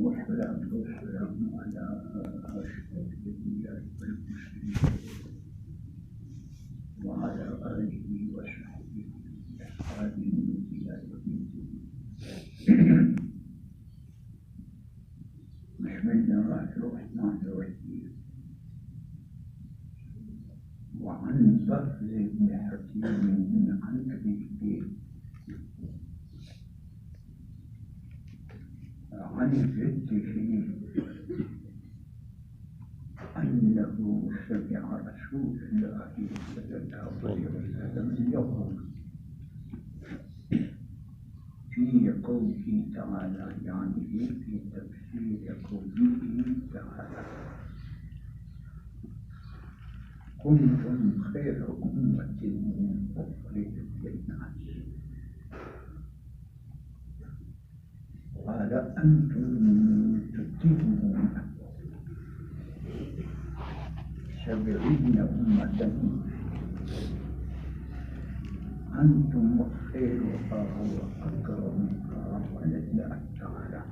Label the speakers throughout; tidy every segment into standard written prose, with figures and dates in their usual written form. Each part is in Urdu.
Speaker 1: والصلاة والسلام على أشرف الأنبياء والمرسلين وعلى آله وصحبه وأصحابه إلى يوم الدين. بسم الله الرحمن الرحيم. وعن بكر بن حكيم عن أبيه عن جده أنه سمع رسول الله صلى الله عليه وسلم يقول في قوله تعالى، يعني في تفسير قوله تعالى: كنتم خير أمة أخرجت للناس. قال: أنتم تتمون 70 أمة أنتم خيرها وأكرمها ولله تعالى.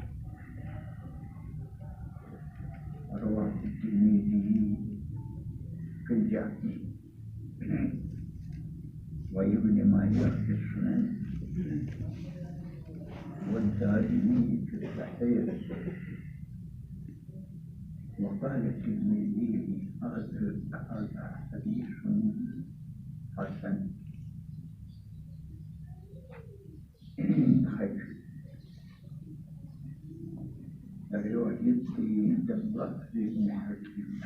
Speaker 1: رواه الترمذي في الجامع وابن ماجه في السنن والدارمي في الصحيح. وقال الترمذي: هذا حديث حسن خير. رواية دباغ بن حكيم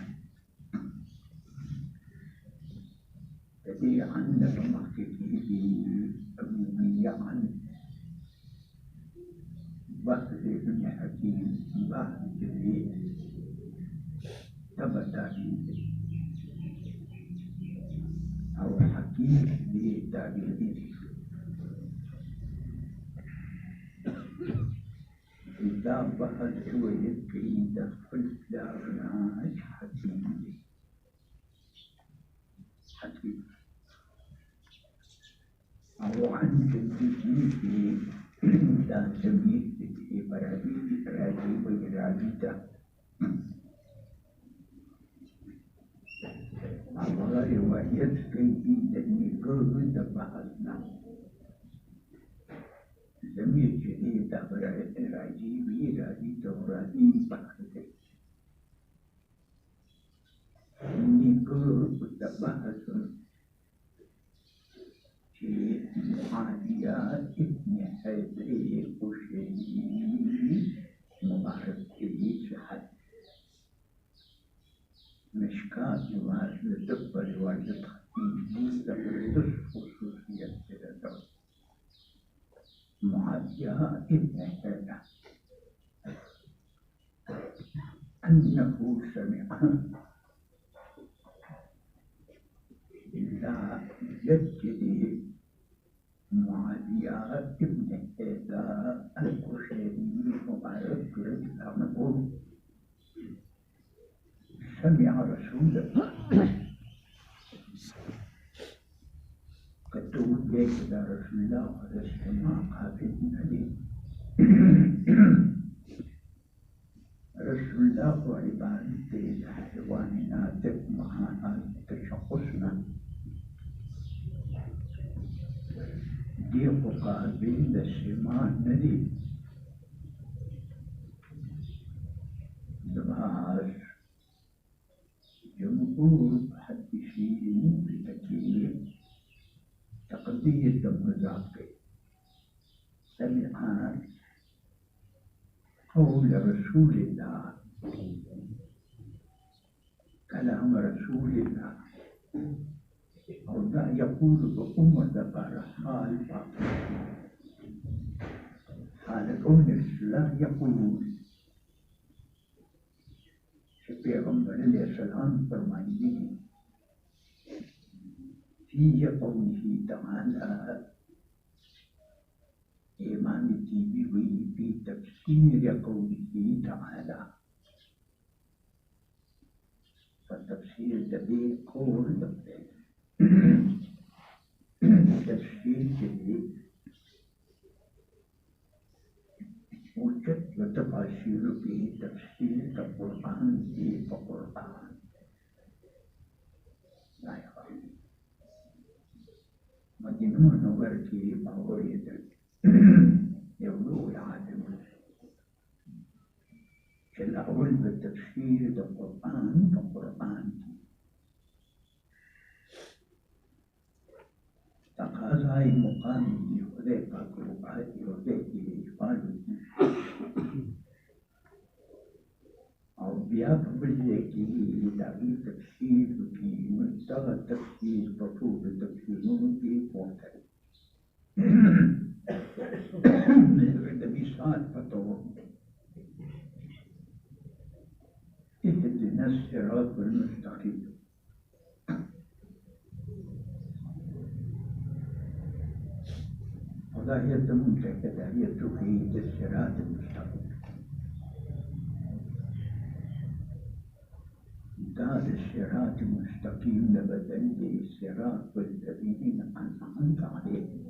Speaker 1: الذي عندك مخطئه أمني عن بكر بن حكيم بعد جليل تبتاني أو حكيم لتابعين. إذا بحث ويبكي دخل دارنا حكيم أو عن جده في تسميه إبراهيم وإرادته. أولا رواية كيفية نقول بحثنا زميل جديد إبراهيم وإرادته بحثه نقول بحث في معاوية ابن حبيب القشيري مبارك في حد مشكاة رواية تبقى رواية خطيب تبرز خصوصية الدولة. معاوية ابن حبيب أنه سمع إلا جده معاوية ابن حبيب القشيري مبارك عنه سمع رسول الله كتب إلى رسول الله ولسنا قابل عليه. رسول الله وعبادته حيواننا تجمعنا تشخصنا ديق قابل لسمان ندي دماغ جمهور محدثين بتكليف تقضية المذاكرة سمع قول رسول الله كلام رسول الله أو لا يقول بأمة برحال حال كون الإسلام يقول پیغمبر علیہ السلام فرمائیے فی قوله تعالی امام تیبی ہوئی فی تفسیر قوله تعالی فتفسیر دبی قول تفسیر دبی وجد وتفاصيل به تفسير القرآن في القرآن لا يقال مجنون ورثي مغوية يولو العالم الأول بالتفسير القرآن تقاضى مقام يهودي فاقرؤات يهودي قالوا أو بياب بالذكي لتعبير تفسير في مستوى التفسير فطور التفسير في فوتر النبي صار فطور اهدنا الصراط المستقيم ولا يتم كذلك في الصراط المستقيم دار الصراط المستقيم لبدل الصراط الذين أنعمت عليهم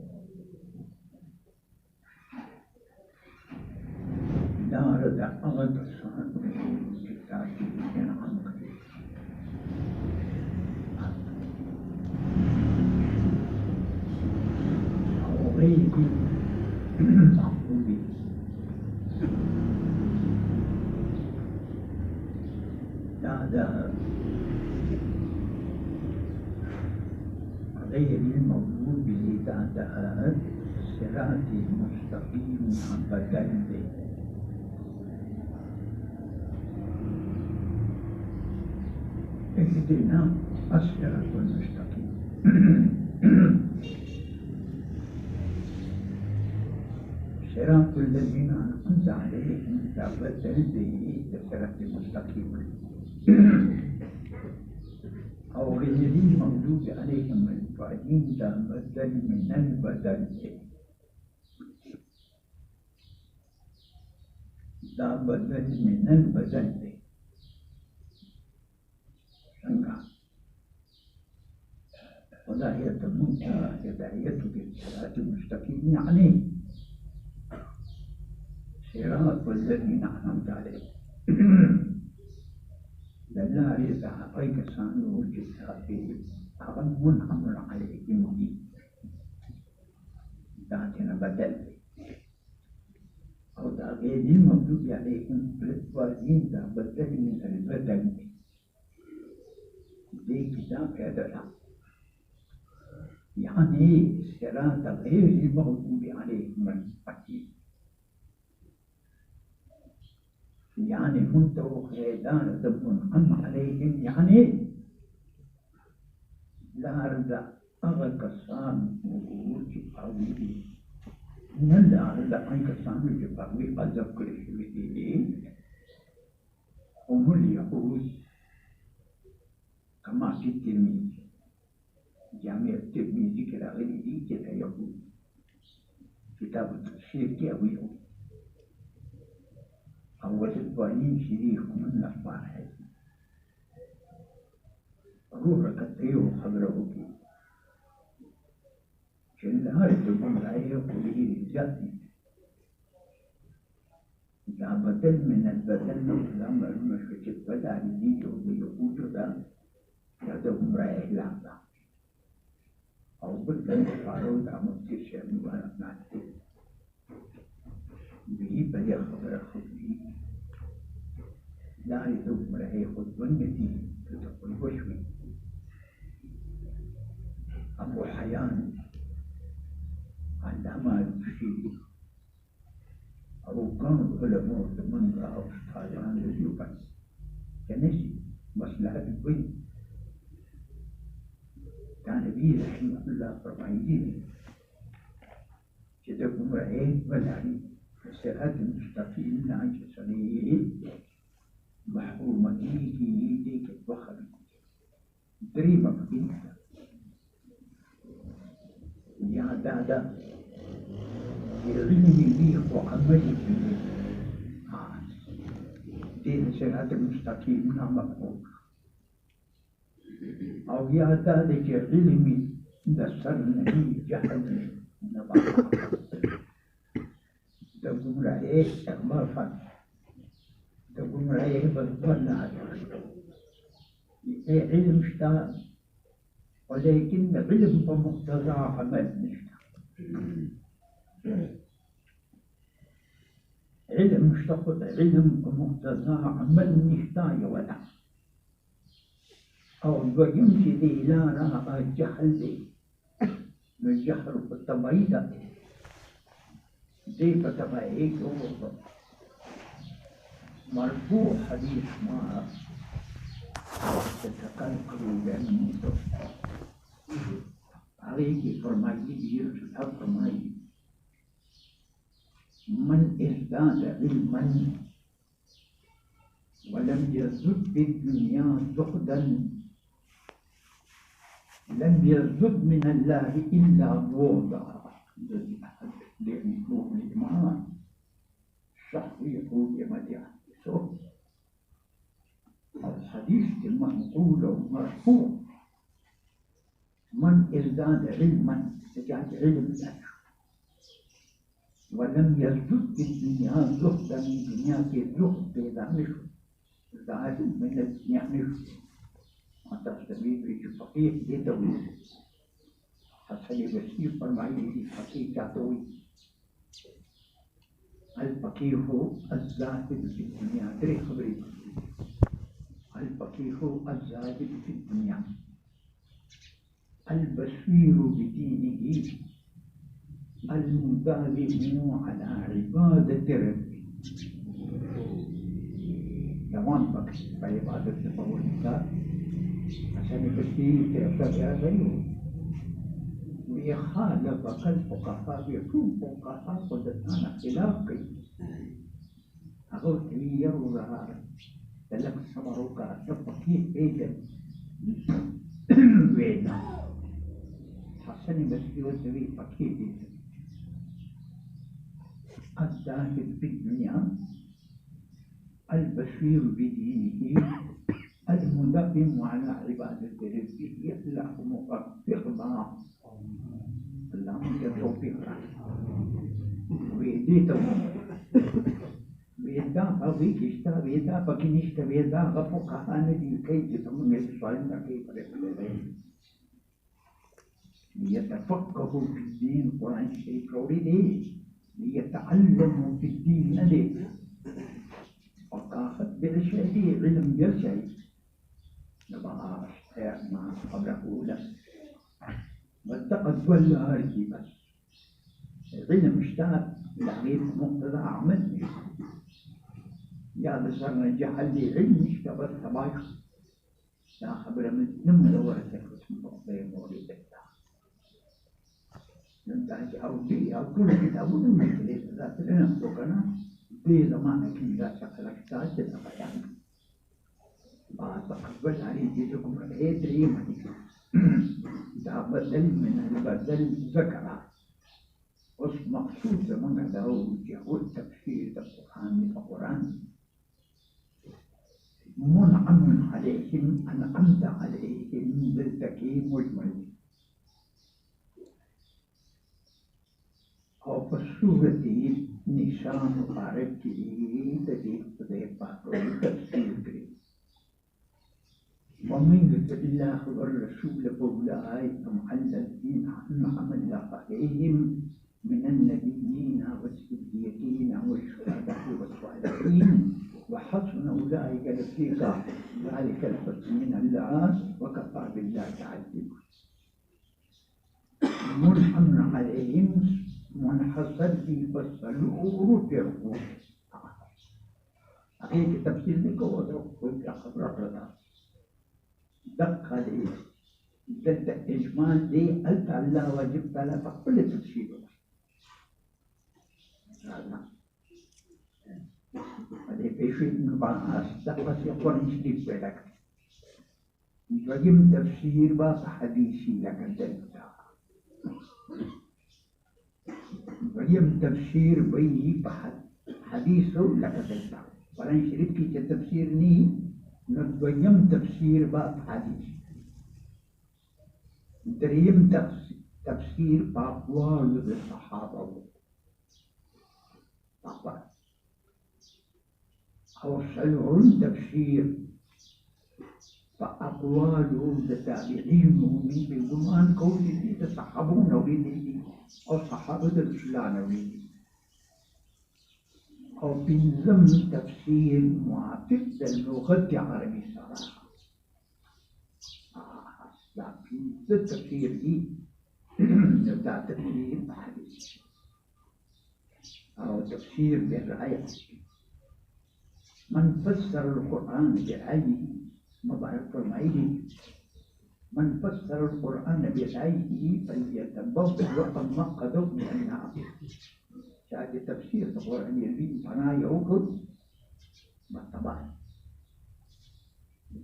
Speaker 1: دار دعوة الصراط الذين أنعمت عليهم غير المغضوب غير المغضوب بعدها الصراط المستقيم أبدا اهدنا الصراط المستقيم صراط الذين أنعمت عليهم تبدل به الصراط المستقيم أو غير المغضوب عليهم الضالين تبدل من البدل تبدل من البدل ولا يتمون هداية بالصراط المستقيم يعني صراط الذين أنعمت عليهم لله إذا أعطيك سانو الكتاب أغن منعم عليهم دي ذاتنا بدل أو غير المغضوب عليهم بالضالين بدل من البدل دي كتاب هذا يعني صراط غير المغضوب عليهم الحكيم يعني منتو خيدان منعم عليهم يعني لا رضا أغلق الصام وجباوي من لا رضا أنك الصام وجباوي أذكر شويه هم اليهود كما في الترمذي جامع الترمذي كلا غيره كلا يهود كتاب التفسير كأويه أول الضالين شريك من الأخبار روح كتير خبره فيه كلها يتبون رأيه قوله للجهل إذا بدل من البدل لما المشرك بدأ يجيجه ويقول له يدهم رأيه لعبا أو بدل فارو دا مكتشف مبارك ناتي به بدأ خبره خبره لا يدهم رأيه خطبا يديه تتقل وشوي أبو حيان عندما يمشي أو كان العلماء من رأوا أستاذان لليوبان كنسي مصلحة البيت كان به رحمه الله فرمائيين كتبهم رأيه والعلي الصراط المستقيم نعيش صليه محرومة ديك البخل دريمة بكينة يا دادا يغني بيه وعملي بيه دين الصراط المستقيم مقبول أو يا دادا علمي دسرنا بيه جهل نبع ده تقوم رأيه أكبر فن تقوم رأيه بالظن علم شتاء ولكن علم بمقتضى عمل نشتاء علم مشتقط علم بمقتضى عمل نشتاء ولا أو يمشي ذي لا رأى الجحل ذي الجحر بالتبعيدة ذي فتبعيك مرفوع حديث ما تتقلقل بأنه عليك فرمائي يرسل فرمائي من ازداد علما ولم يزد بالدنيا زهدا لم يزد من الله إلا بغضا الذي أحد يقول الإمام الشهري يقول يا مديح الحديث المنقول ومرفوع من ازداد علما ازداد علم ولم يزد في الدنيا زهدا من الدنيا في الزهد إذا مش زاد من الدنيا مش ما تستفيد في فقيه يدوي حسن يسير فرمائي فقيه جاتوي الفقيه الزاهد في الدنيا تري خبري الفقيه الزاهد في الدنيا البصير بدينه المداوم على عبادة ربه يوان بكس بعبادة تطور النساء عشان يبتدي ترفع غيره ويخالف الفقهاء يكون فقهاء قدتنا خلافي أقول تغيروا لها تلك صبروك تفكير بيجا بيجا حسن بسيط وزوي فكير بيجا الزاهد في الدنيا البشير بدينه المداوم على عبادة ربه يفلح موفق ما اللهم يتوفيق ويديته ويدا فويك اشتا ويدا فكنيشتا ويدا غفوقها نبي كي تتمم يتشعلنا كيف رفضه ليتفقهوا في الدين قرآن شيء قولي ليتعلموا في الدين ليه وقاخد بالشيء علم جلسي نبقى ما قبله له واتقد ولا هارجي بس علم اشتاق العلم مقتضى عمل يا بسرنا جحل لي علم اشتبه الثبايخ لا خبر من نمر ورثك اسمه بين وليدك نمتعج أو بي أو كل كتاب ونمت ليس ذات لنا سوكنا بي زمانك إذا شكلك تاجد أبيان بعد تقبل عليه جيدكم رأيت ريماني إذا بدل من البدل ذكرى وش مقصود من له جهود تفسير القرآن منعم عليهم أنعمت عليهم بالتكريم والمجد أو فالسورة نشان مباركي تجيب تدير تفسير كريم ومن يطع الله والرسول فأولئك مع الذين أنعم الله عليهم من النبيين والصديقين والشهداء والصالحين وحسن أولئك رفيقا ذلك الفضل من الله وكفى بالله عليما منعم عليهم منحصر في فصلوا رفعوا هيك تفسير لك وتقول خبرك دقة لي إجمال دي ألت الله وجبت له فكل تفسيره هذا في شيء من بعض دقة يقول نشتيك بلك وجم تفسير باس حديثي لك أنت وجم تفسير بي حديثه لك أنت ولن شريك التفسير ني نتوجم تفسير باب حديث دريم تفسير بأقوال الصحابة طبعا أوصلهم تفسير فأقواله التابعين من بالزمان كونه يتصحبون وليه أو صحابة الإسلام وليه أو بنظم تفسير موافق للغة العربية صراحة لكن التفسير دي نبدأ تفسير بحديث أو تفسير بالرأي من فسر القرآن برأيه ما بعرف فرمائه من فسر القرآن برأيه فليتبوأ مقعده من النار شاهد تفسير القرآن يبين فنا يوكل ما طبعا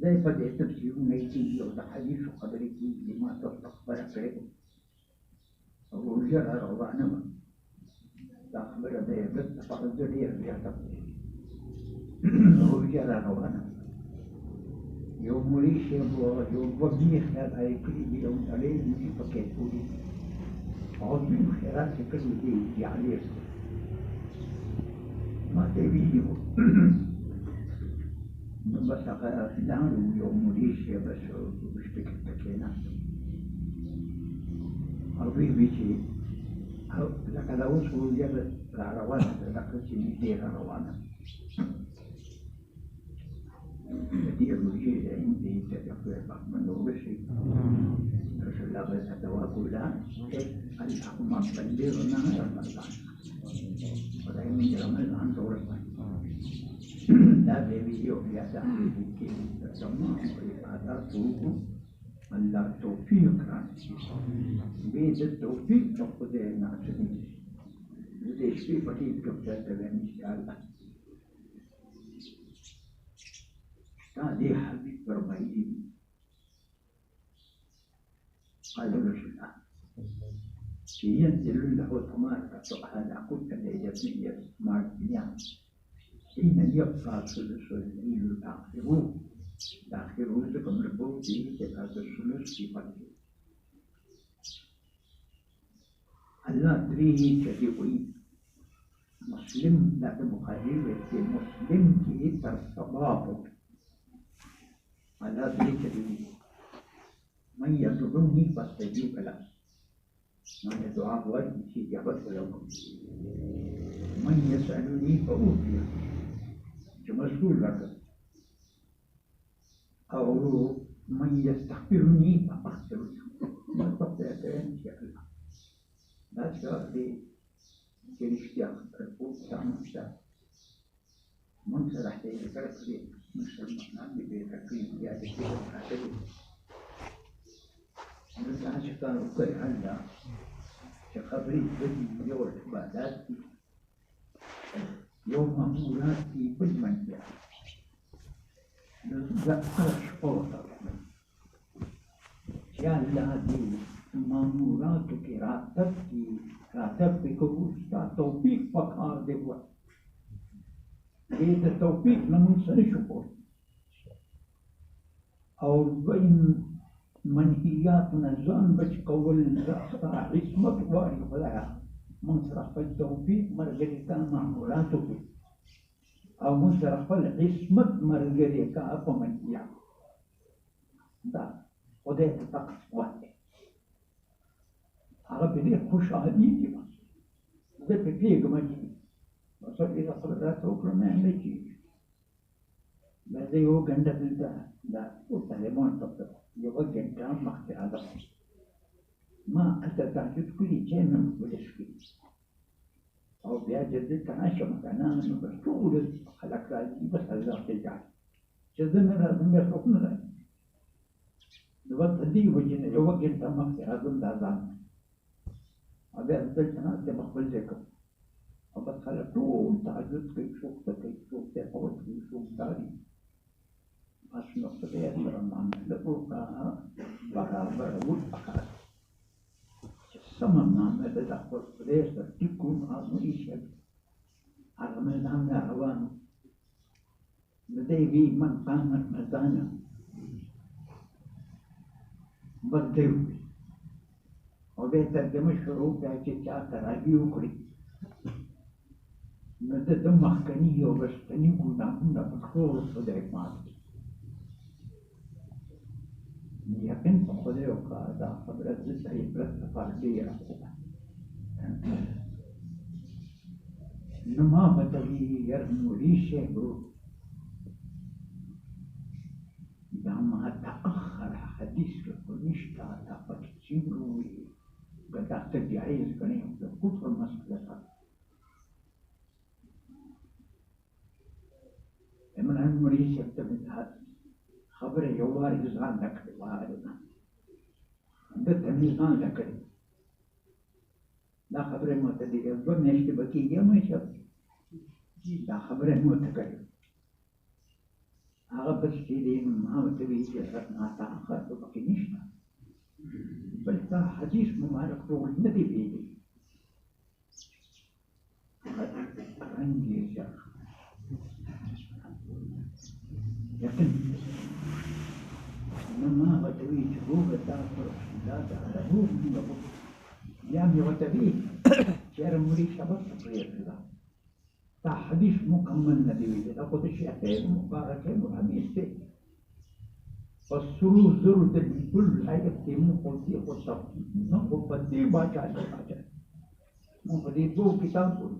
Speaker 1: زي بدأ تفسير نيتي أو حديث قدرك لما تستقبل فيه ورجع روانا لا خبر ده بس فرض لي ورجع روانا يوم مريش يوم وبيخ هذا يكري يوم عليه من فكيتولي عظيم خيرات يكري يعني ما تبيه بس نعم يوم مريش بس بشتكي أرضي بيجي لك لو سوى جبل روانا لك سيدي روانا دي الوجيه عندي تدخل من وبشي رسول الله الدواء كلها اللهم بلغنا رمضان ولا من رمضان دورنا لا بيبيو يا سامي كي تسمع هذا توه الله توفيق بيد التوفيق تقدر نعتمد ليش في فتيل كبتة إن شاء الله هذه حبيب برمائي قال رسول الله ينزل له ثمار هذا كنت ليجبني ثمار الدنيا حين يبقى ثلث الليل الآخر رزق من البوتي هذا الثلث في قلبه الله تريه كذبوي مسلم لا بمقابل مسلم كي ترصبابه الله تريه كذبوي من يدعوني فاستجيب له من يدعاه واستجابت له من يسألني فأوتيه كمسؤول لك أو من يستغفرني فأغفر له ما تستطيع إن شاء الله لا شيء كالاشتياق الفوت تعمل من سرح لي ذكرت مسلمان بذكرين يا ذكر الحسد بس عشان أقول هلا كخبري بدي يوم العبادات يوم مأموراتي بالمنزل لا أشعر يا الذي مأموراتك راتبك توفيق فقار دوا إذا التوفيق لمن سنشكر أو بين منهيات نزان بش قول عصمت واري ولا منصرف التوفيق مرجريكا مأموراتك أو منصرف العصمت مرجريكا أفمنيات ده وده تقص واحد عربي خوش عليكي بس ده بفيق مجيء وصل إلى صلاة أخرى ما يمشي بس هو جنده بالله لا وتعلمون تطبق يوجه كلام مخفي هذا ما أنت تعجب كل شيء من ولا شيء أو بيجد تعيش مكانه بس طول خلق رأي بس الله تجعل جذبنا لازم يخلقنا الوقت دي وجهنا يوجه كلام مخفي هذا الزمان هذا الزمان ده مقبل ذكر وبس خلق طول تعجب كيف شوف تقول كيف شوف تاريخ أشنو سبيل رمان لبوكا برابر وطاقة السماء ما مدد أقول ليس تكون عظيمة على مدام الأعوام لديه من قامت مدانا بدو وبيترجم الشروط التي تأثر على يوكري مدد مخکنی و رستنی گناهونه په ټول خدای معاف کړي. یقین په خدای وکړه دا خبره زه د عبرت لپاره ډېره ښه ده. نو ما ورته ویلي یار مولوي صاحب دا ما تأخر حدیث کې نشته دا پکې څنګه ووایي که دا ته جایز ګڼې د کفر مسله ده. عمران مولوي صاحب ته مې دا خبره یو وارې ځان نه کړې وارې نه ده ته مې ځان نه کړې دا خبره مې ورته دې دوه میاشتې به کېږي مې صاحب دا خبره مې ورته کړې. هغه بس چې دی ما ورته ویلي چې ما تأخر خو پکې نشته بل دا حدیث مبارک ټول نه دی ویلي رنګ یې زیات یقین نو ما ورته ویلي چې هوږه دا دا هوږه بیا مې ورته ویلي چې یاره مولوي صاحب څه پرېږده دا حدیث مکمل نه دی ویلی دا خو د شیخ مبارک حدیث دی په سرو زرو د لیکل لایق دی موږ خو دې خو نه خو په دې باچا دی باچا موږ په دې دوه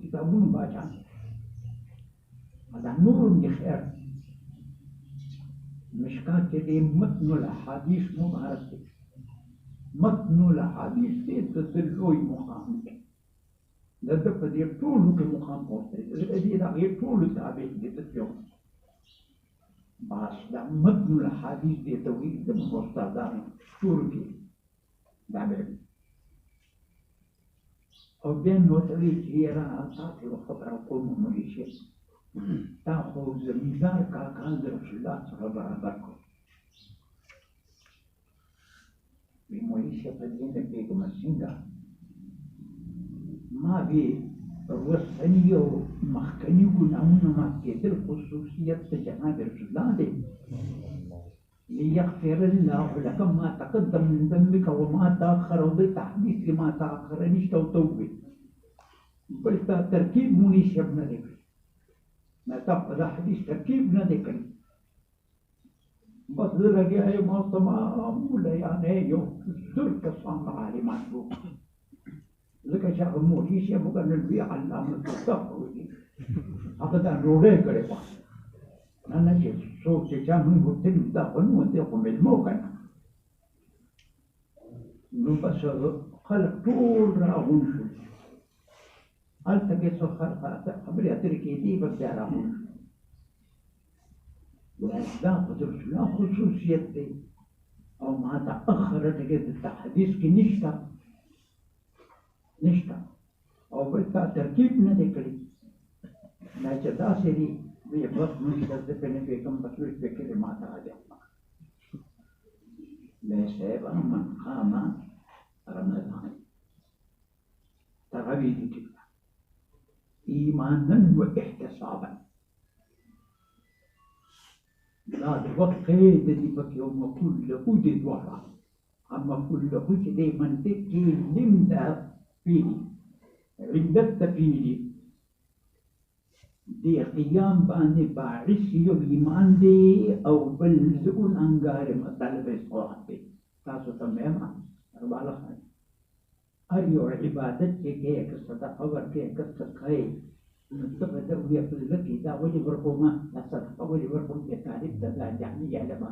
Speaker 1: کتابونو باچا دا نور مې خیر مشکات کې دی متن الحدیث مبارک دی متن الحدیث دی د لوی مقام دی د ده په دې ټولو کې مقام پورته دی د هغې ټولو تابع دي د یو بس دا متن الحدیث دې ته وایي د استادانو ټولو کې دا به او بیا مې ورته ویل چې یاره تا ته یوه خبره کوم مولوي صاحب تا خو زمیندار کاکا د رسول الله څخه برابر کړو وی مولوي صاحب په دې نه پوهېږم څنګه ما وی وسنی او مخکنی ګناهونه معاف کېدل خصوصیت د جناب رسول الله دی ليغفر الله لك ما تقدم من ذنبك وما تأخر وبالت حديث لما تأخر نشته وتوبه بل ترکیب مونږ شپ نه دی ما دا حدیث ترکیب نه دی کړی بس زه لګیا یم ما تمام مولایانې یو ستر کسان عالمان وو ځکه چې هغه مولوي صاحب وکړه نن وی علامه الطب وایي هغه دا ډوډۍ کړې وه نه چې څوک چې چا مونږ ورته دا خو نه ورته خو مېلمه و که نه نو بس خلک ټول راغونډ شول هلته کې څو خبرې اترې کېدې بس بیا راغونډ شول دا خو د رسول الله خصوصیت دی او ما تأخره ټکې دلته حدیث کې نشته او بل تا ترکیب نه دی کړی دا چې داسې دي وی بس نشته زه پرې نه پوهېږم بس ویې فکر یې ما ته راځي لی صاحب من قام رمضان تغوی دي ټیک ده ایمانا و احتسابا دا د وخت قید دي پکې او مفعول له دي دواړه مفعول له چې دی منطق کې لم ده فيه عدت تفیل دی قیام باندې باعث یو ایمان دی او بل زګون انګار مطلب اسقاط دی تاسو ته مې ما رباله هر یو عبادت کې که صدقه ورکړې که صدقه نو ته به د وی په لکه دا ولې ورکومه دا صدقه ولې ورکوم چې تعریف ته دا جهمي علما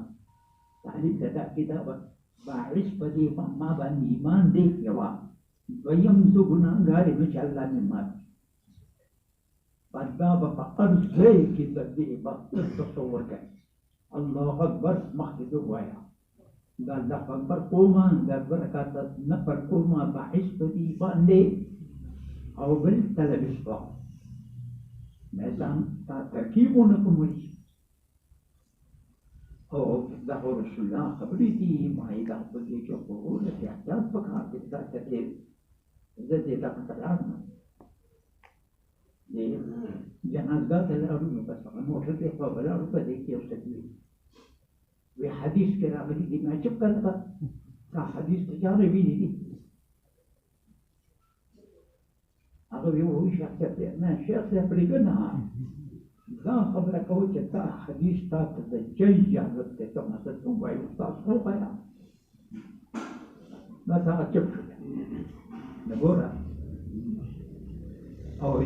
Speaker 1: تعریف ته دا کتاب باعث په دې ما باندې ایمان دی یوا دویم زه ګناهګار یم چې الله مې معاف کړي دا به په هر ځای کې د دې به تصور کوي الله اکبر مخکې دې ووایه دا الله اکبر کومه دا برکات نفر کومه باعث په دې باندې او بل طلب اسباق مثلا تا ترکیبونه کوموي او دا خو رسول الله خبرې دي ما یې دا په دې کې قبول دي احتیاط پکار دي دا چې زه دې دا کتلان دې جنازه ته لاړو نو بس هغه موټر ته په ولاړو په دې کې یو څه دي وی حدیث کې راغلي دي ما چې کله دا حدیث ته ځانې ویلي دي هغه أغوي ويش أكتب ما شيخ سيبريقنا لا خبرك وجه تا حديث تا تدجيج عن رتة ما تتوم بعيد تصفوق يا ما تعجب نقول أو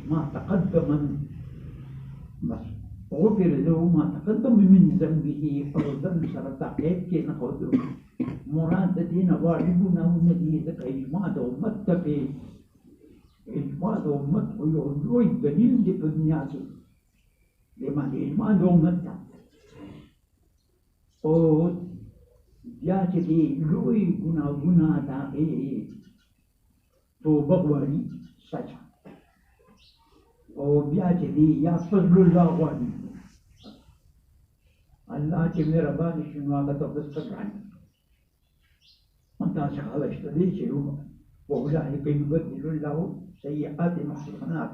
Speaker 1: ما تقدم غفر له ما تقدم من ذنبه أو ذنب سرطاقات كي نخذ مراد دين واجبنا ونبي ذك إجماع أمتك إجماع أمتك ويقول الدليل دي في الناس لما إجماع أمتك أو جاتي لوي غنا داقي تو بغواني سجا أو جاتي يا فضل الله واني الله كمير رباني شنو هذا تبصر عني أنت شغال اشتري شيء وأولئك يبدل الله سيئات محسنات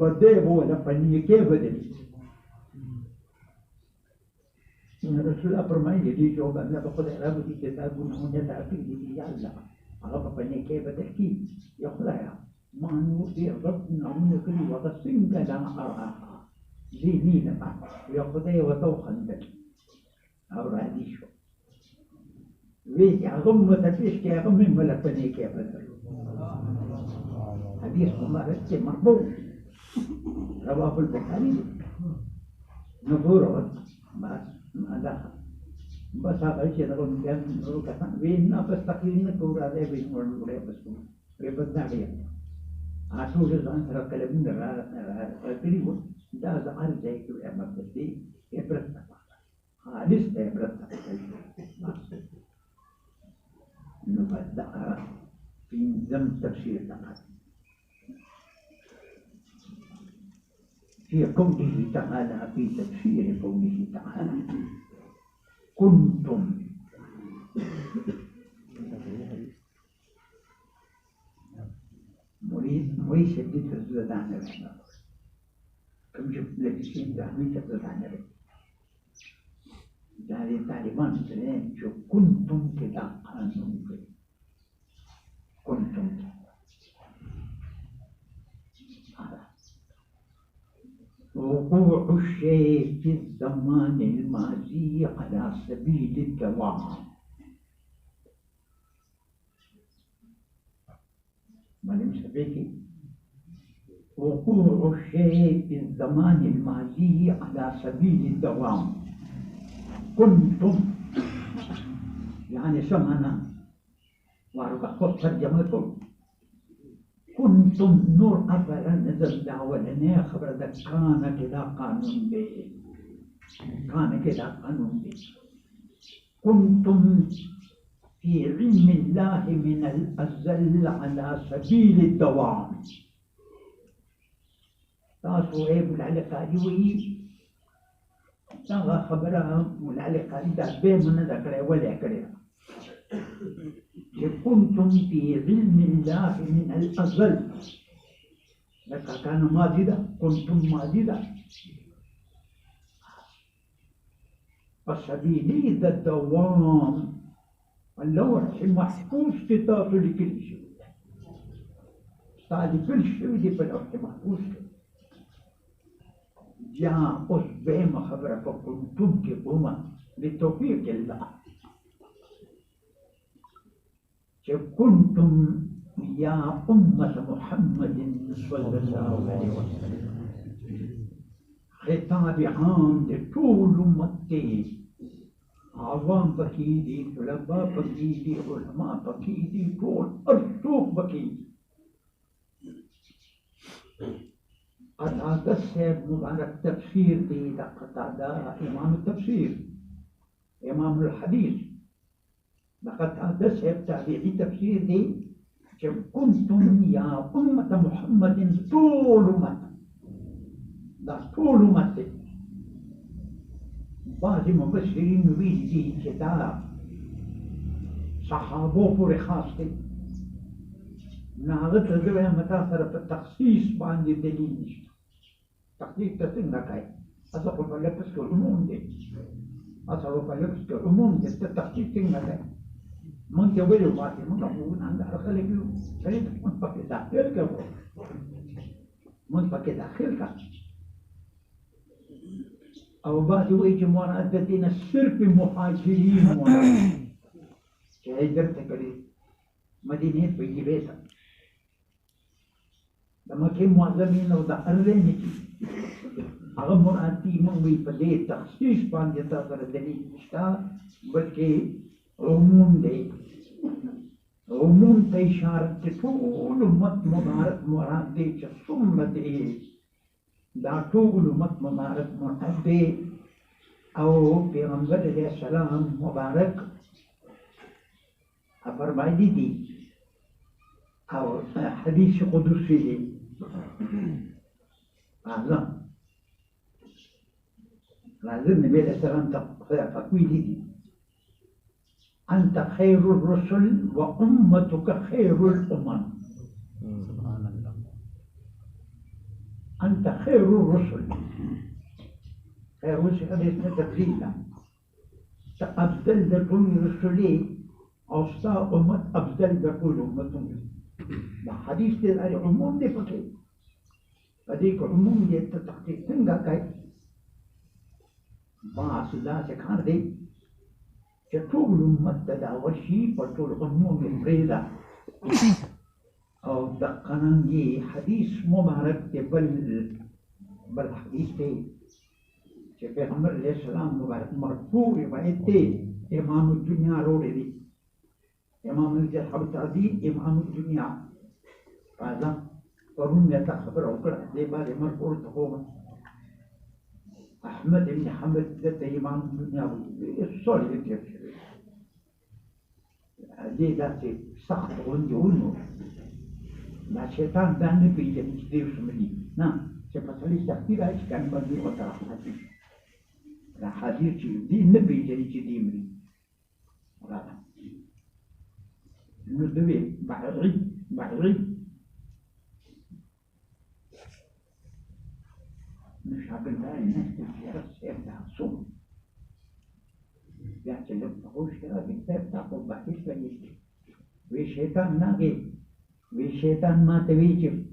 Speaker 1: بدأ هو لفني كيف بدل إن الرسول أفرمي يجي جواب أن بقول إعراب كتابنا هنا تعرفين يجي الله على فني كيف تحكي يقول يا ما نوصي ربنا من كل وقت لا أراها زيني لما يقول وتوخا بك أو راديشو ويجي أغم تفيش كي أغم من ملفني كيف بدل حديث الله مرفوع رواه البخاري نظور ما دخل بس هذا الشيء نقول كان نقول كذا وين بس تقريبا نقول هذا بين ولا بس بس نعيا عاشور الآن ترى كلامنا تقريبا ده زعل زي كذا ما بدي يبرد خالص ده يبرد نبدأ في ذم تفسير الآيات في قوله تعالى في تفسير قوله تعالى كنتم مريد شديد في الزلد عن الرحمة كم جبت لك شيء دعمي تبدأ عن الرحمة يعني تعليمان سلام شو كنتم كذا قانون كنتم وقوع الشيء في الزمان الماضي على سبيل الدوام ما نمسك وقوع الشيء في الزمان الماضي على سبيل الدوام كنتم يعني سمعنا وارجع ترجمته كنتم نور أفلا نزل دعوة لنا خبر ذا كان كذا قانون به كان كذا قانون به كنتم في علم الله من الأزل على سبيل الدوام تاسو ايه ملعلقة دي تاغا خبرها ملعلقة دي دابين من ذكرها ولا كريها كنتم في علم الله من الأزل لك كان ماجدا كنتم ماجدا فسبيلي ذا الدوام اللوح محفوظ كتاب لكل شيء استعد كل شيء دي في اللوح محفوظ جاء أسبهم خبرك كنتم كبهما لتوفيق الله كنتم يا أمة محمد صلى الله عليه وسلم خطاب عام لطول أمتي عوام بكيدي طلباء بكيدي علماء بكيدي طول أرسوك بكيدي قتادة السيد مبارك تفسير دي قتادة إمام التفسير إمام الحديث لقد حدث تابعي تفسير دي كنتم يا أمة محمد طول أمة لا طول أمة بعض المفسرين يريد به كتاب صحابه فرخاصتي ناغت الزوية متاثرة في التخصيص بعد الدليل نشتا تخصيص تسنى كاي أصبح فلبس كالعموم دي أصبح فلبس كالعموم دي التخصيص تسنى كاي من جوله واحد من قبول عند خليه خليه من فك داخل كبر من فك داخل كا أو بعد ويجي مرات بدينا السرب مهاجرين مرات شهيدر تكلي مدينة بيجي بيتا لما كان معلمين لو ده أرنيتي أغلب مراتي من بيبدي تخصيص باندي تاثر دليل مشتا بلكي عموم دي عموم تيشارة طول مت مبارك مراد دي ثم دي دا طول مت مبارك مراد دي أو پیغمبر علیہ السلام مبارک فرمائی دی أو حديث قدسي لازم النبي عليه السلام تقويلي دي أنت خير الرسل وأمتك خير الأمم سبحان الله أنت خير الرسل خير الرسل هذا اسمه تفضيلا أفضل كل رسلي أوصى أمة أفضل كل أمة حديث العموم دي فكي فديك عموم دي تتحقيق تنقى كي باعث الله سكان دي كطول أمة تداول شيء فطول عموم البريدة أو دقنانجي حديث مبارك بل حديث دي پیغمبر علیہ السلام مبارک مرفوع روایت دي إمام الدنيا رولي دي إمام الجرحبت عزيز إمام الدنيا هذا ورون يتخبر وقرأ دي بالي مرفوع تقوم أحمد بن حمد ذات إمام الدنيا الصالح يتيب دي ذاتي سخط وندونه لا شيطان داني في جديد سمدي نعم سيبسالي تحتير عيش كان بدي وطرح حديث لا حديث دي نبي جديد مري هذا ندوي بعري مش عقل تاني ناس تفكير السير ده صوم يعني لو تقول كده بكتاب تاخد بحث بيجي والشيطان ناقي والشيطان ما تبيجي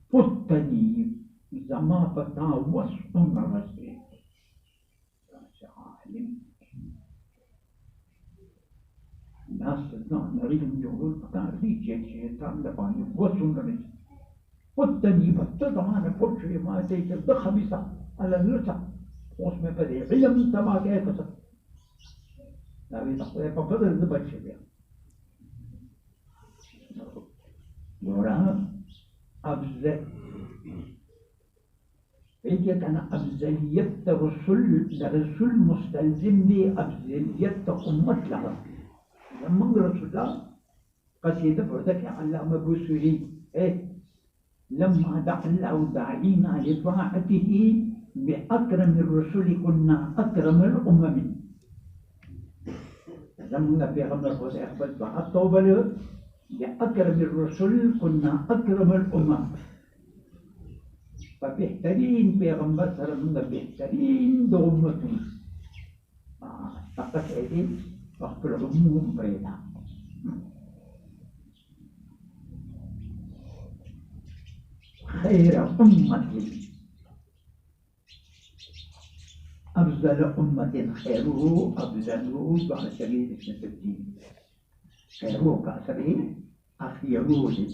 Speaker 1: فتني زما بتا وصفنا رسي عالم الناس نريد من جهول فكان ريجي الشيطان دفعني وصفنا رسي فتني بتضع أنا كل شيء ما تيجي الخبيثة على اللسع واسمه بدي علم تبع كيف لا بيتقوى فقدر ذبت شبيه وراها أبزل إذا كان أبزلية الرسول مستلزم لي أبزلية أمة لها لما رسول الله قصيدة بردك علامة بوسوري لما دعا الله داعينا لطاعته بأكرم الرسل كنا أكرم الأمم لما في غمر خوزي أخبر دعا الطوبة بأكرم الرسل كنا أكرم الأمم فبيحترين في غمر سرمنا بيحترين دومتهم فقط أيدين وقت العموم بريدا خير أمة أفضل أمة خيره أفضله بعد سبيل ابن الدين خيره كأسره أخيره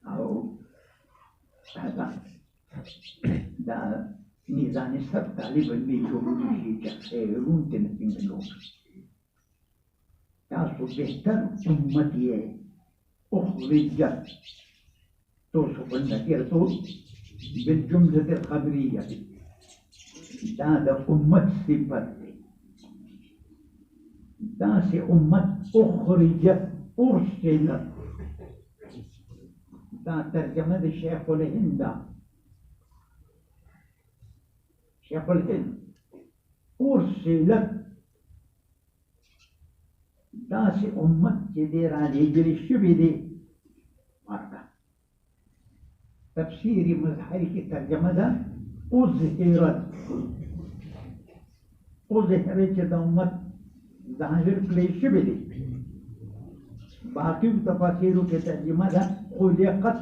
Speaker 1: أو هذا ده ميزان السبت عليه بالبيجوري خيرون تنتين منهم تاسو بهتر أمتي أخرجت توصف النكرة بالجملة الخبرية هذا أمة صفة داس أمة أخرجت أرسلت دا ترجمة الشيخ الهند شيخ الهند أرسلت داس أمة جدير على جري الشبدي مرة تفسيري مزحري ترجمة ده أظهرت جدا أمة ظاهر کړی شوی دی. باقي تفاسیرو کې ترجمه ده خلقت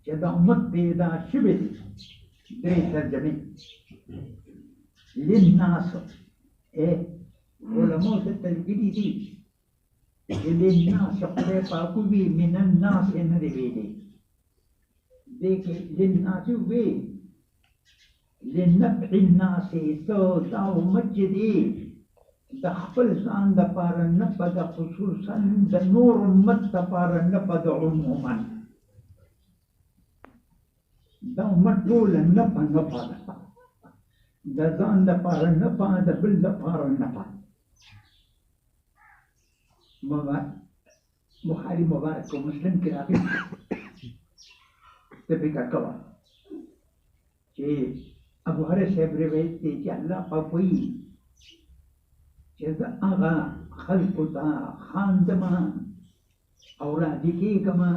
Speaker 1: چې د امت پیدا شوی دی. درې ترجمې للناس علماء ته تلګري دي چې للناس خدای پاک وي من الناس نه دی ویلي دې کې للناس وي لنفع الناس ته دا امت چې دی د خپل ځان دپاره نه په د خصوصا د نور امت دپاره نه په د عموما دا امت ټوله نفع نفع ده د ځان دپاره نفع د بل دپاره نفع. بخاري مبارک او مسلم کې راغلي ته فکر کوه چې ابو هريره صاحب روایت دی چې الله پاک وایي چې زه هغه خلکو ته خاندمه او راضي کېږمه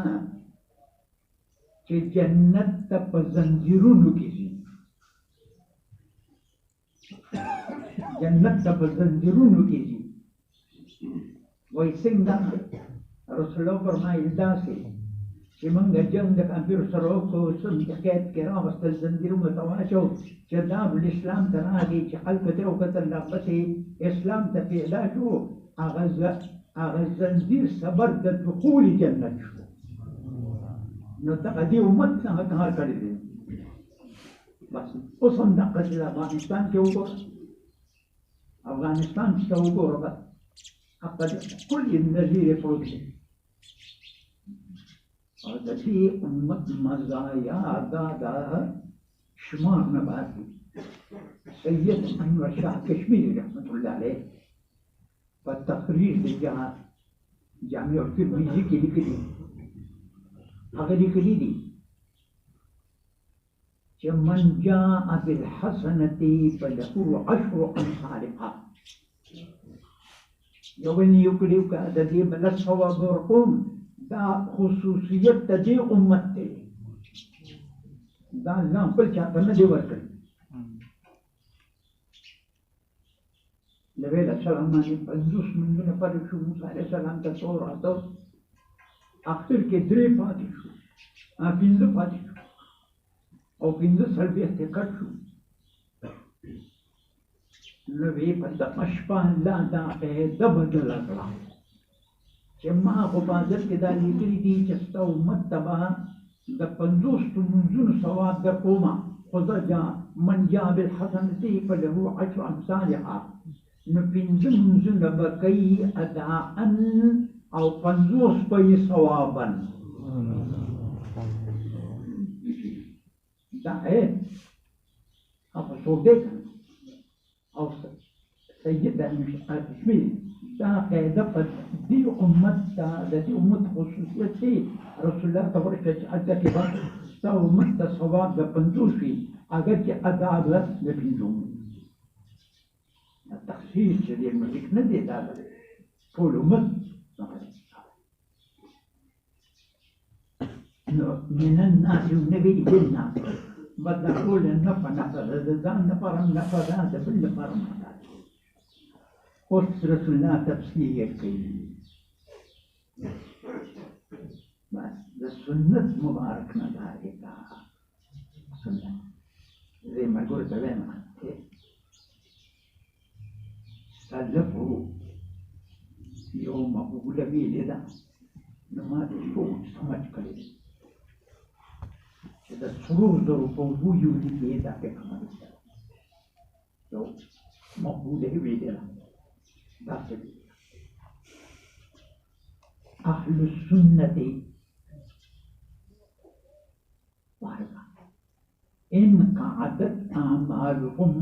Speaker 1: چې جنت ته په زنځیرونو کې ځي. جنت ته په زنځیرونو کې ځي. وایي څنګه؟ رسول الله فرمایي داسې چې موږ جنګ د کافر سره وکړو څه قید کې راوستل زنځیرونه ته واچو چې دارالاسلام ته راغی چې خلکو ته وکتل راپسې اسلام ته پیدا شو هغه زنځیر سبب د دخول جنت شو. نو دغه دې امت څنګه کار کړی دی. بس اوس هم دقسې افغانستان کې وګوره افغانستان چې ته وګوره بس هغه کل نظیر پروت دی او د دې امت مزایا دا د شمار نه باسي. سید انور شاه کشمیری رحمت الله علیه په تقریر د جامع الترمذي کې لیکلي هغه لیکلي دي چې من جاء بالحسنة فله 10 أمثالها. یو نیو کړي که د دې بل ثواب ورکوم دا خصوصیت د دې امت دی. دا الله بل چاته نه دی ورکړی. نبی علیه السلام باندې 50 منځونه فرض شو. موسی علیه السلام ته څو راته اخر کې 3 پاتې شو 5 پاتې شو او 15 څلوېښت یې کټ شو. نبی په دغه شپه الله دا قاعده بدله کړه چې ما په بازار کې دا لیکلي دي چې ستا امت ته به د 50 منځونو ثواب درکومه خو زه من جاء بالحسنة فله 10 أمثالها. نو 5 منځونه به کوي اداءً او 50 به یې ثواباً. دا هغه څوک دی او سید کشمیری دا قاعده په دې امت ته د دې امت خصوصیت دی. رسول الله ته ورکړه چې هلته کې به ستا امت ته ثواب د 50 وي اگر چې ادا به د 5. تخصیص چې دی ملک نه دی دا ټول امت من الناس والنبي للناس بدخول النفع نفع الزان نفر النفع ذات بل نفر نفع. قلت رسول الله تفسير كي بس السنة مبارك ذلك سنة زي ما قلت لنا سلفوا يوم أقول به لذا لما تشوف سمج كريم إذا سرور ضرب وجود في ذاك الأمر لو مقبولة بعيدة ذاك أهل السنة وهذا إن قعدت أعمالهم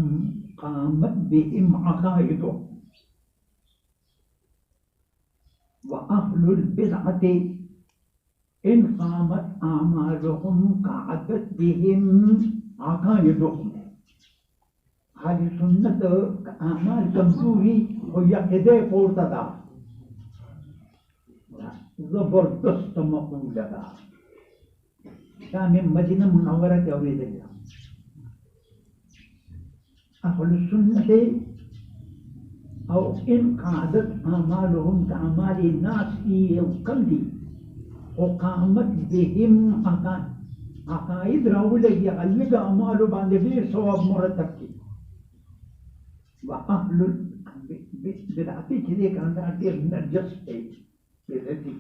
Speaker 1: قامت بهم عقائدهم. وأهل البدعة إن قامت أعمالهم قعدت بهم عقائدهم. هذه سنة أعمال كمزوري وهي كده فورتدا زبردست مقولة كان من مدينة منورة جويد الله. أهل السنة أو إن قعدت أعمالهم كأعمال الناس وقلبي وقامت بهم عقائد راولي يغلق أعماله بعد غير صواب مرتب وأهل بدعتي كذا كان تعطيه نرجس بذاتي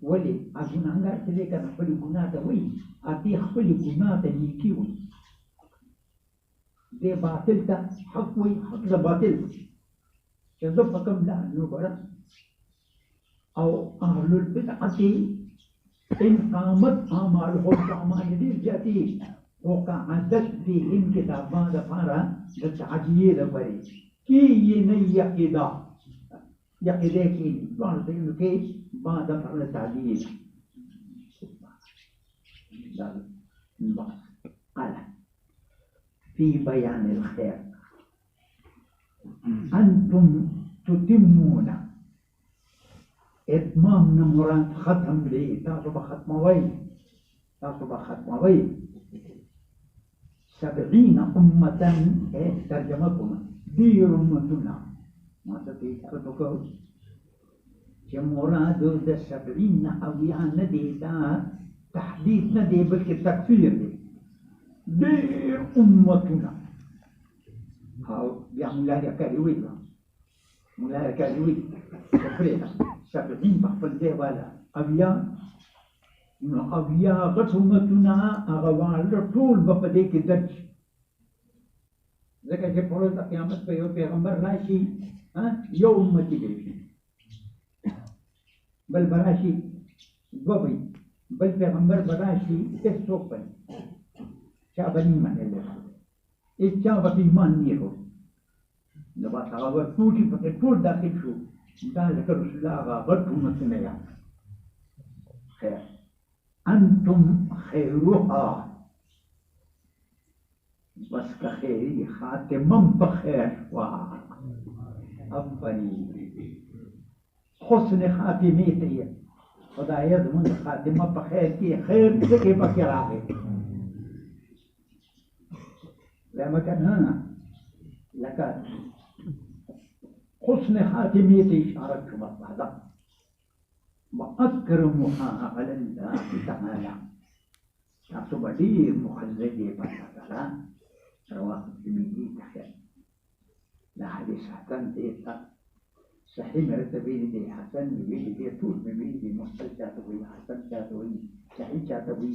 Speaker 1: ولي أكون أنغار كذا كان خلي جناته وي أتي خلي جناته نيكيوي ده باطل تا حق وي حق ده باطل كذا فكم لا نبرة أو أهل البدعة إن قامت أعمالهم كأعمال الجاتي وقعدت فيهم كتابان دفارا للتعجيل بري كي ينيا إذا يقضي كي بعض كي بعد فعل التعجيل قال في بيان الخير أنتم تتمون إتمام مراد ختم لي تصبح ختموي 70 أمة ترجمتنا دير أمتنا ما تتكلم مراد 70 أويان ديتا تحديد ندي بالتكفير دير أمتنا هاو يعني ملاك الوي تفريقا 70 بحفل دي ولا أبيان غتومتنا أغوال طول بفديك الدرج ذكا جفرز قيامت بيو پیغمبر راشي يوم تجري بل براشي دوبي بل پیغمبر براشي تسوقن شعبني من الله إيجابة إيمان نيرو لباس أغوال فوتي فكر داخل شو ذلك رسول الله غتومتنا يعني خير أنتم خيرها بس كخيري خاتما بخير أفضلي حسن خاتميتي خدا يضمن خاتمة بخير كي خير زكي بخير عليه لما كان هنا لك حسن خاتميتي إشارة شبه وأكرمها على الله تعالى تعصبدي مخزجي بطلع رواه الترمذي تخيل لا حديث حسن ديتا صحيح مرتبين دي حسن مبين دي طول مبين دي مصل شاتوي حسن شاتوي صحيح شاتوي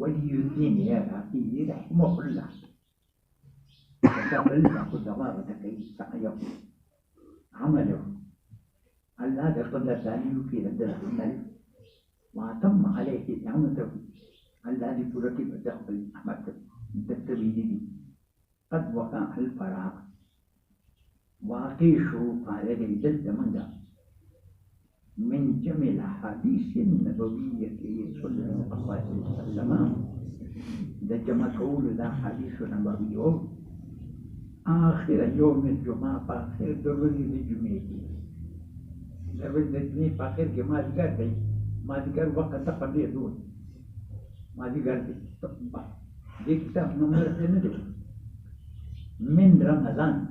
Speaker 1: ولي الدين هذا فيه رحمه الله فقبلنا كل ضربة كي سعيه عمله هل هذا قبل ثاني في الدرس وأتم عليه نعمته هل هذه تركب تقبل أحمد تتبيني قد وقع الفراغ وأقيشوا قال لي جد من ذا من جميع الأحاديث النبوية صلى الله عليه وسلم ده جمع تقول ده حديث نبوي آخر يوم الجمعة آخر دوري الجمعة دوري الجمعة آخر كما ذكرت ما ذكر وقت تقبل دون ما ذكرت دي كتاب نمبر 2 من رمضان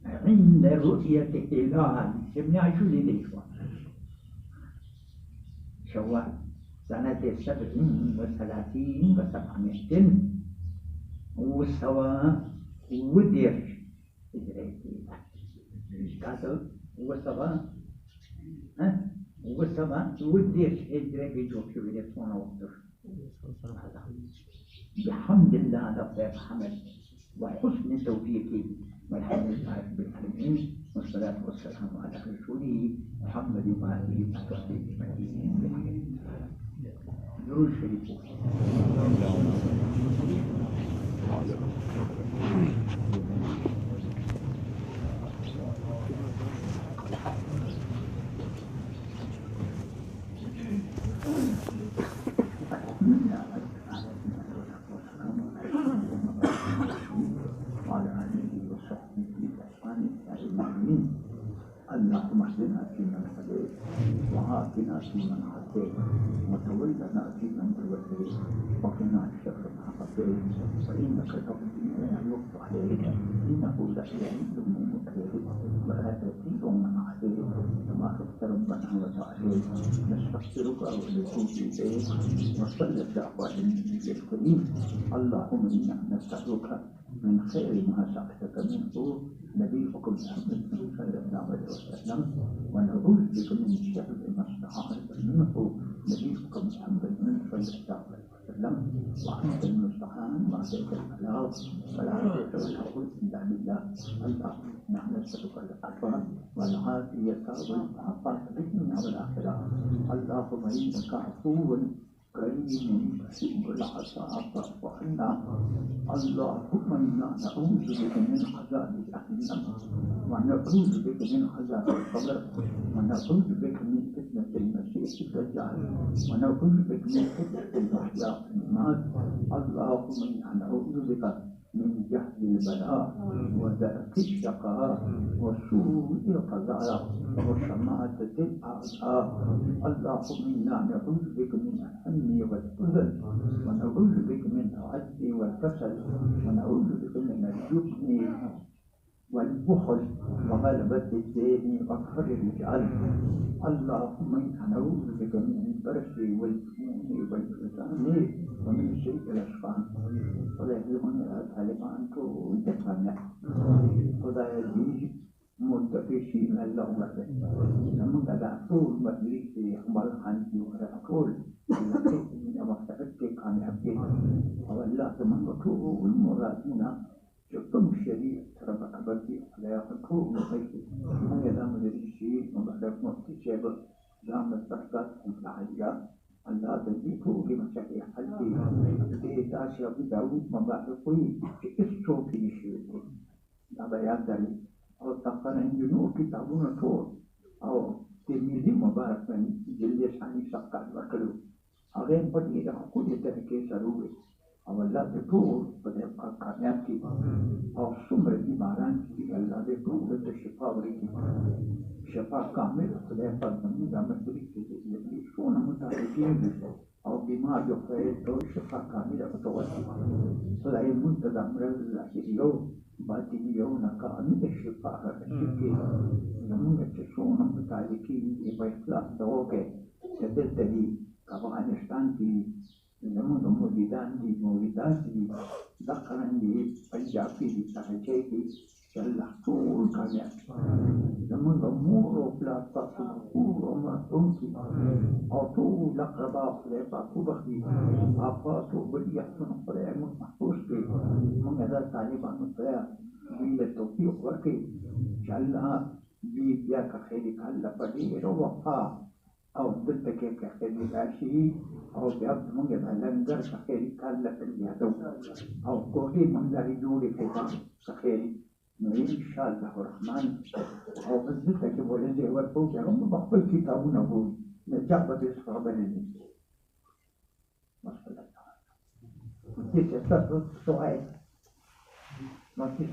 Speaker 1: عند رؤية الهلال جميع شو اللي ديشوا شوال سنة 37 و700 وسوا ودير كاتل وسوا وسوا ودير هجرة يجوك شو يسمونه وقتر بحمد الله رب الحمد وحسن توفيقه والحمد لله رب العالمين والصلاة والسلام على رسوله محمد وآله وصحبه أجمعين. درود شريف. فيمن عافيت وتولنا فيمن توليت وقنا شر ما قضيت فإنك تقضي ولا يقضى عليك إنه لا يذل من مكره ولا تزيد من عليك تبارك ربنا وتعالى نستغفرك ونتوب إليك وصلى الله على النبي الكريم اللهم إنا نسألك من خير ما سألك منه نبيكم محمد صلى الله عليه وسلم ونعوذ بك من شر ما استعاذ منه نبيكم محمد صلى الله عليه وسلم وأنت المستعان وعليك البلاغ ولا حول ولا قوة إلا بالله اللهم إنا نسألك العفو والعافية والمعافاة في الدنيا والآخرة اللهم إنك عفو كريم تحب العفو فاعف عنا اللهم إنا نعوذ بك من عذاب جهنم ونعوذ بك من عذاب القبر ونعوذ بك من فتنة المسيح الدجال ونعوذ بك من فتنة المحيا والممات اللهم إنا نعوذ بك من جهل البلاء ودرك الشقاء وسوء القضاء وشماتة الأعداء اللهم إنا نعوذ بك من الهم والحزن ونعوذ بك من العجز والكسل ونعوذ بك من الجبن والبخل وغلبة الدين وقهر الرجال اللهم إنا نعوذ بك من البرس والجنون والحزن ومن سيء الأسقام خدای من طالبان کو دفعنا خدای دې متفقين الله وحده نمون دا ټول مجلس اقبال خان کی ټول لکه وقت کې کامیاب دي او الله زموږ ټول مرادونه چې کوم شریعت سره برابر دي خدای ټول مخکې موږ دا مجلس مبارک مفتي چې دا مستحقات عاليه الله دې ټول مشاکل حل کړي دې تاسو ابو داود مبارک کوي چې هیڅ څوک نشي دا بیان دري او تقرن جنوب کتابونه ټول او ترمذی مبارک باندې جلد ثاني صفحات ورکړو هغه په دې د حقوق طریقې سره وي او الله دې ټول په دې کامیاب کړي او څومره بیماران چې الله دې ټول ته شفا ورکړي شفا کامل خدای په دې باندې دې څونه متعلقین او بیمار جو خیر او شفا کامل او توسل خدای منتظم الله یو باطنی یو ناکامل شفا راکړي زموږ چې څونه متعلقین دې په اخلاص توګه چې دې افغانستان کې زموږ موجودان دي دقرن دي پنجاب کې دي سراچۍ کې چې الله ټول کامیاب زموږ مور او پلار تاسو ټول عمرتون کې او ټول اقربا خدای پاک وبخښي آفات او بلیاتونه خدای موږ محفوظ کړي موږ دا طالبانو ته دوی توفیق ورکړي چې الله دې بیا که خیر الله په ډېره وفا او دلته کې خیر راشي او بیا موږ د لنګر خیر الله په یادو او کوټې موږ لري جوړې کړو خیر نو ان شاء الله الرحمن او دلته کې ولې ورته کوم په خپل کتابونه وو نه جابه دې خبرې دي ماشاءالله چې تاسو سوای ما کې